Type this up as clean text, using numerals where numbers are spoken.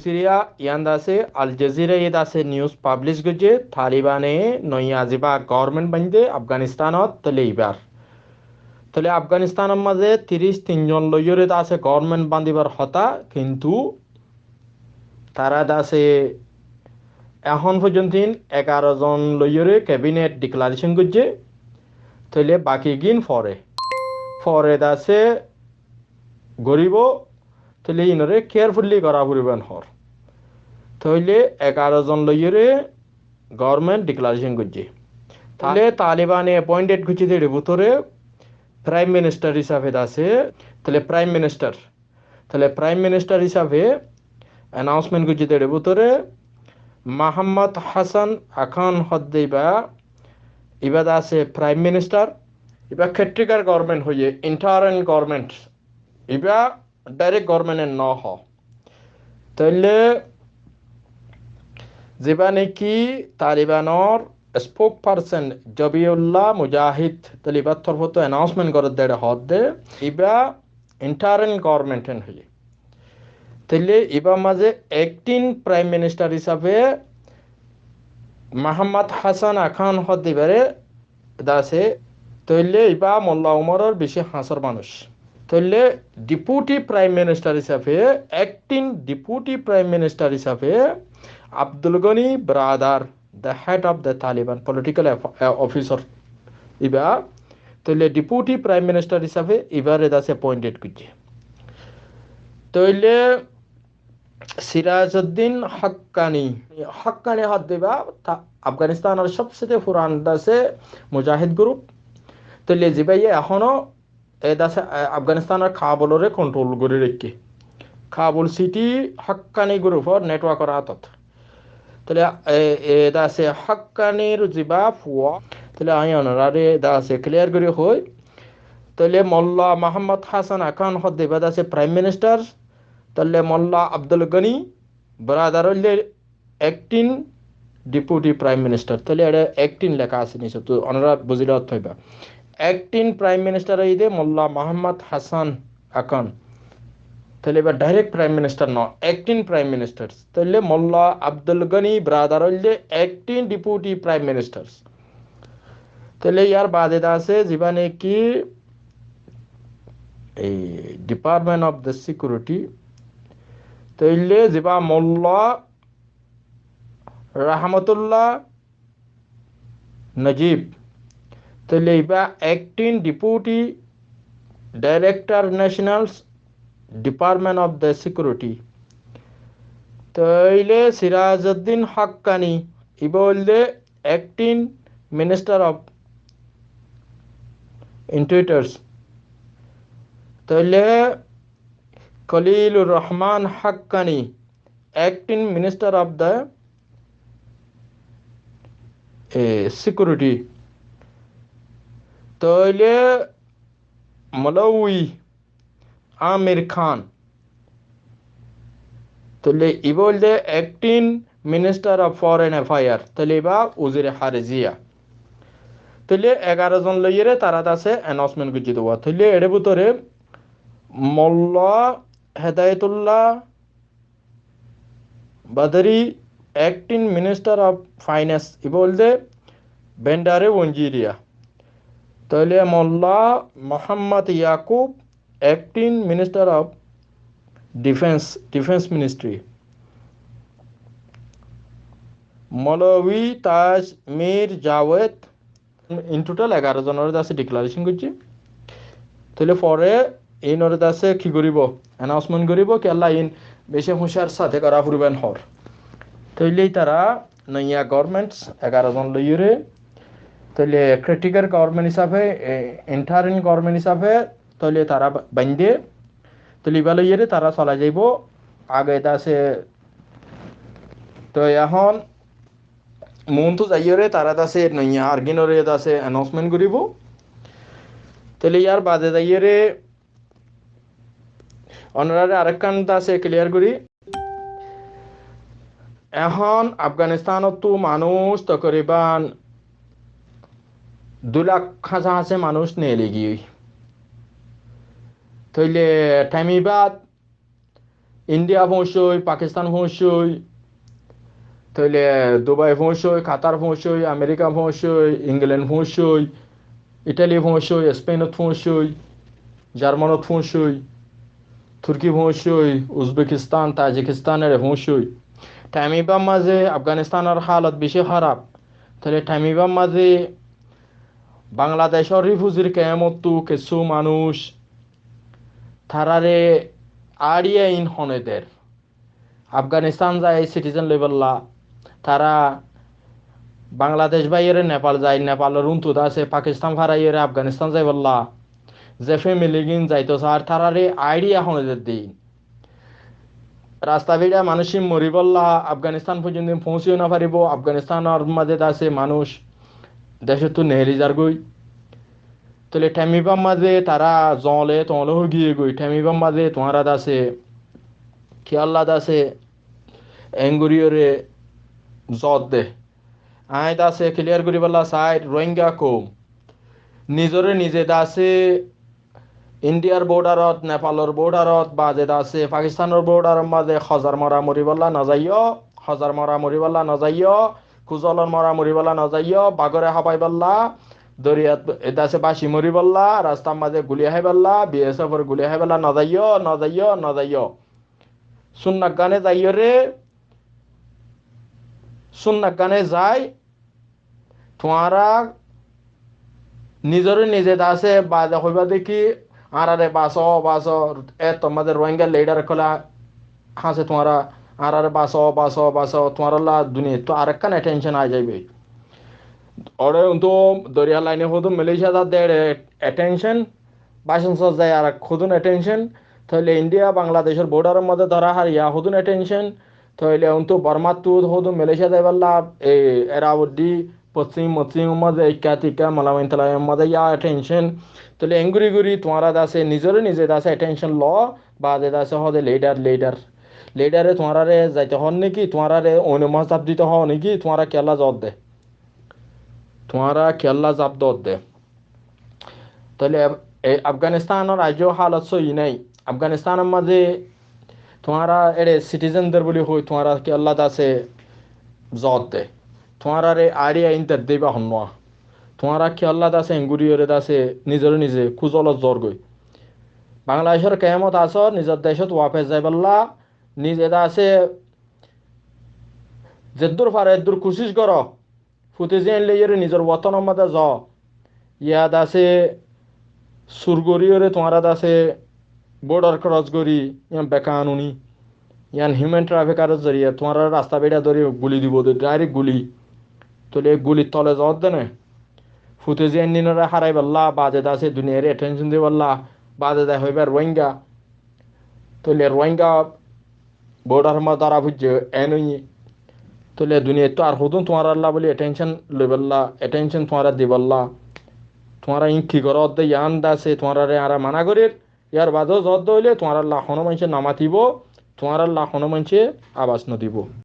Syria yandase Al Jazeera yedase news publish guje Talibane noya jiba government bande Afghanistanot tole ibar tole Afghanistanর মাঝে ৩৩ জন লইরে আছে government বান্দিবার হতা কিন্তু তারা দাসে এখন পর্যন্ত 11 জন লইরে ক্যাবিনেট ডিক্লারেশন করছে তলে বাকি গিন ফরে দাসে গরিব তলে ইনরে কেয়ারফুলি করা পরিবেন হর তলে 11 জন লইরে গভর্নমেন্ট ডিক্লারেশন করছে তাহলে তালিবানে অ্যাপয়েন্টেড করছে এর ভিতরে প্রাইম মিনিস্টার হিসাবে আছে তাহলে প্রাইম মিনিস্টার হিসাবে অ্যানাউন্সমেন্ট করছে এর ভিতরে মোহাম্মদ হাসান আখান হদ্দেবা ইবাদ আছে প্রাইম মিনিস্টার ইবা ক্ষেত্রিকার গভর্নমেন্ট হয়ে ইন্টারিম গভর্নমেন্ট ইবা ডাইরেক্ট গভর্নমেন্টের ন হ তাহলে যেবা নাকি তালিবানর স্পোক পারসন জবিউল্লাহ মুজাহিদ তালিবাত তরফত অ্যানাউন্সমেন্ট করে দেড় হদ্দে ইবা ইন্টারিম গভর্নমেন্টের হয়ে তাহলে ইবা মাঝে অ্যাক্টিং প্রাইম মিনিস্টার হিসাবে মোহাম্মদ হাসান আখান হদ্দিবারে দাসে তৈলে ইবা মোল্লা উমরের বেশি হাসর মানুষ তৈলে ডেপুটি প্রাইম মিনিস্টার হিসাবে অ্যাক্টিং ডেপুটি প্রাইম মিনিস্টার হিসাবে Abdul Gani brother the head of the Taliban political officer Iba তৈলে deputy prime minister হিসাবে ইবারে দাসে অ্যাপয়েন্টেড করছে তৈলে সিরাজউদ্দিন হক্কানি হাত দেবা আফগানিস্তানের সবচেয়ে পুরান দাসে মুজাহিদ গ্রুপ তৈলে জিবাইয়ে এখনো এ দাসে আফগানিস্তানের কাবুলরে কন্ট্রোল করে রেখে কাবুল সিটি হক্কানি গ্রুপর নেটওয়ার্কের হাতত তাহলে এ দাসে হক্কানির জিবা ফুয়া তাহলে আমি অনারে দাসে ক্লিয়ার করে হয় তাহলে মোল্লা মোহাম্মদ হাসান আখান হদ দেবা দাসে প্রাইম মিনিস্টার তাহলে মোল্লা আব্দুল গনি ব্রাদার হইলে অ্যাক্টিং ডেপুটি প্রাইম মিনিস্টার তাহলে এটা অ্যাক্টিং লেখা আছে নিশ্চয় তো অনারা বুঝিলে অর্থ হইবা অ্যাক্টিং প্রাইম মিনিস্টার হইলে মোল্লা মোহাম্মদ হাসান আখান তাহলে এবার ডাইরেক্ট প্রাইম মিনিস্টার ন অ্যাক্টিং প্রাইম মিনিস্টার তাহলে মোল্লা আব্দুল গনি ব্রাদার হইলে অ্যাক্টিং ডেপুটি প্রাইম মিনিস্টার তাহলে ইয়ার বাদে আছে জীবনে কি এই ডিপার্টমেন্ট অফ দ্য সিকিউরিটি তাইলে যেবা মোল্লা রহমতুল্লাহ নজিব তাইলে ইবা acting deputy director national department of the security তাইলে সিরাজউদ্দিন হক্কানি ইবা হইলে অ্যাক্টিং মিনিস্টার অফ ইন্টেরিয়র্স তাইলে Khalilur Rahman Haqqani acting minister of the security তাইলে মৌলভী আমির খান তাহলে ইবা হইলে acting minister of foreign affair তাহলে ইবা উজিরে খারিজিয়া তাহলে 11 জন লইরে তারা আছে অ্যানাউন্সমেন্ট করে দেওয়া তাহলে এর ভিতরে Mullah Hedayatullah Badri acting minister of finance ই বলতে বেন্ডারে ওঞ্জিরিয়া তাহলে Mullah Mohammad Yaqoob acting minister of defence ministry Maulvi Taj Mir Jawad in total 11 জনের আছে ডিক্লারেশন করছে তাহলে পরে ইনরে দাসে কি করিব অ্যানাউন্সমেন্ট করিব কি আল্লাহ ইন বেশি হুঁশিয়ার সাথে করা ফুরবেন হর তাইলেই তারা নয়া গভর্নমেন্টস 11 জন লইরে তাহলে ক্রিটিক্যাল গভর্নমেন্ট হিসাবে ইন্টারিম গভর্নমেন্ট হিসাবে তাহলে তারা বান্ধে তাহলে ইবা লইরে তারা চলা যাইব আগে দাসে তো এখন মন তো যাইরে তারা দাসে নয়া আর্গিনরে দাসে অ্যানাউন্সমেন্ট করিব তাহলে ইয়ার বাদে যাইরে অনারে আরেকখান দাসে ক্লিয়ার করি এখন আফগানিস্তানত তো মানুষ তকরিবান 2 লাখ কাছাকাছি মানুষ নিয়ে লেগি তাইলে টাইমিবাদ ইন্ডিয়া পৌঁছই, পাকিস্তান পৌঁছই, তাহলে দুবাই পৌঁছই, কাতার পৌঁছই, আমেরিকা পৌঁছই, ইংল্যান্ড পৌঁছই, ইটালি পৌঁছই, স্পেনত পৌঁছই, জার্মানত পৌঁছই, তুর্কি পৌঁছই, উজবেকিস্তান, তাজিকিস্তানের পৌঁছই। টাইমিবার মাঝে আফগানিস্তানের হালত বেশি খারাপ। তাহলে টাইমিবার মাঝে বাংলাদেশের রিফিউজির কেমতো কিছু মানুষ তারারে আড়িয়ে ইন হনেদের আফগানিস্তান যায় সিটিজেন লেভেল্লা, তারা বাংলাদেশ বাইরে নেপাল যায়, নেপালের উন্তুত আছে, পাকিস্তান ফারাইয়ের আফগানিস্তান যাই বললা, যে ফ্যামিলি গিন যাইতো আর তারারে আইডিয়া হনেদের দিন রাস্তা বেড়া মানুষ মরি বললা, আফগানিস্তান পর্যন্ত পৌঁছিও না পারিব। আফগানিস্তানের মাঝে আছে মানুষ দেশে তো নেহরি যার গই, তাহলে ঠেমিবার মাঝে তারা জলে তলে গিয়ে গই, ঠেমিবার মাঝে তোমার আছে খেয়াল্লাদ আছে এঙ্গুরিয়রে জত দে আয় আছে ক্লিয়ার করি বললা সাইড রোহিঙ্গা কম নিজরে নিজে আছে ইন্ডিয়ার বর্ডারত, নেপালের বর্ডারত বা যেটা আছে পাকিস্তানের বর্ডারের মাঝে হাজার মরা মরিবল্লা নজাইও, হাজার মরা মরিবল্লা নজাইও, কুজলর মরা মরিবল্লা নজাইও, বাগরে হাবাই বললা দরিয়াত এটা আছে বাসি মরিবল্লা, রাস্তার মাঝে গুলি হাই বললা, বিএসএফের গুলি হাই বললা নজাইও নজাইও নজাইও সুন্নাক গানে যাইও রে, সুন্নাক গানে যায় তোমারা নিজরে নিজে আছে বা হইবা দেখি আরারে বাসো বাসো তোমাদের রোহিঙ্গা লিডার কলা হাসে তোমারা আরারে বাসো বাসো বাসো তোমারা দুনিয়া তো আরেকখান অ্যাটেনশন আ যাইবে ওরে তো দরিয়া লাইনে হতো মালয়েশিয়া দা দেড় অ্যাটেনশন বাসন সজ যায় আর খুদুন অ্যাটেনশন, তাহলে ইন্ডিয়া বাংলাদেশের বর্ডারের মধ্যে ধরা হার ইয়া হদুন অ্যাটেনশন, তাহলে তো বর্মা তু হদুন মালয়েশিয়া দেয় বললা এরাউদ্দি পশ্চিম পশ্চিম মধ্যে ইকা টিকা মালামাইন তালামের মধ্যে ইয়া অ্যাটেনশন, তাহলে এঙ্গুরি গুরি তোমারা আছে নিজরে নিজে আছে অ্যাটেনশন ল বা যে আছে হদে লিডার লিডার লিডারে তোমারে যাইতে হন নাকি, তোমারে অন্য মজাব দিতে হও নাকি, তোমারা কেলা জব দে, তোমারা কেলা জাব দে। তাহলে আফগানিস্তানের রাজ্য হালত সই নাই, আফগানিস্তানের মাঝে তোমারা এরে সিটিজেনদের বলি হই তোমারা কেলা আছে জব দে, তোমারা রে আড়িয়া ইন্টার দেবা হন্যা, তোমারা খেয়াল্লা আছে এঙ্গুরিয়রে আছে নিজের নিজে খুজলত জ্বর গই বাংলাদেশের কেমত আস নিজের দেশত ওয়াপেস যাই বললা, নিজে আছে যেদূর পারে এদূর কোশিশ কর ফুটে যে লেয়ের নিজের ওয়াতনের মধ্যে য ইয়াদ আছে সুরগরিয়রে তোমার আছে বর্ডার ক্রস করি ইয়ান বেকানুনি ইয়ান হিউম্যান ট্রাফিকারের জরিয়ে তোমার রাস্তা বেড়া ধরে গুলি দিব ডাইরেক্ট গুলি, তাহলে গুলির তলে যাওয়ার দেনে ফুটে যে নিনরা হারাই বললা বাজে আছে দুনিয়ার অ্যাটেনশন দিয়ে বললা বাজে দেয় হইবার রোহিঙ্গা, তাহলে রোহিঙ্গা বর্ডার মা দ্বারা বুঝছে এনই, তাহলে দুনিয়া তো আর হতুন তোমার আল্লাহ বলি অ্যাটেনশন লইবল্লা অ্যাটেনশন তোমারা দিবল্লা, তোমারা ইন কি করো অর্ধে ইয়ান দাসে তোমারা আর মানা করির ইয়ার বাদেও জর্দ হইলে তোমার আল্লাহ হনো মানুষের নামাতিব, তোমার আল্লাহ হনো মানুষে আবাস নদিব।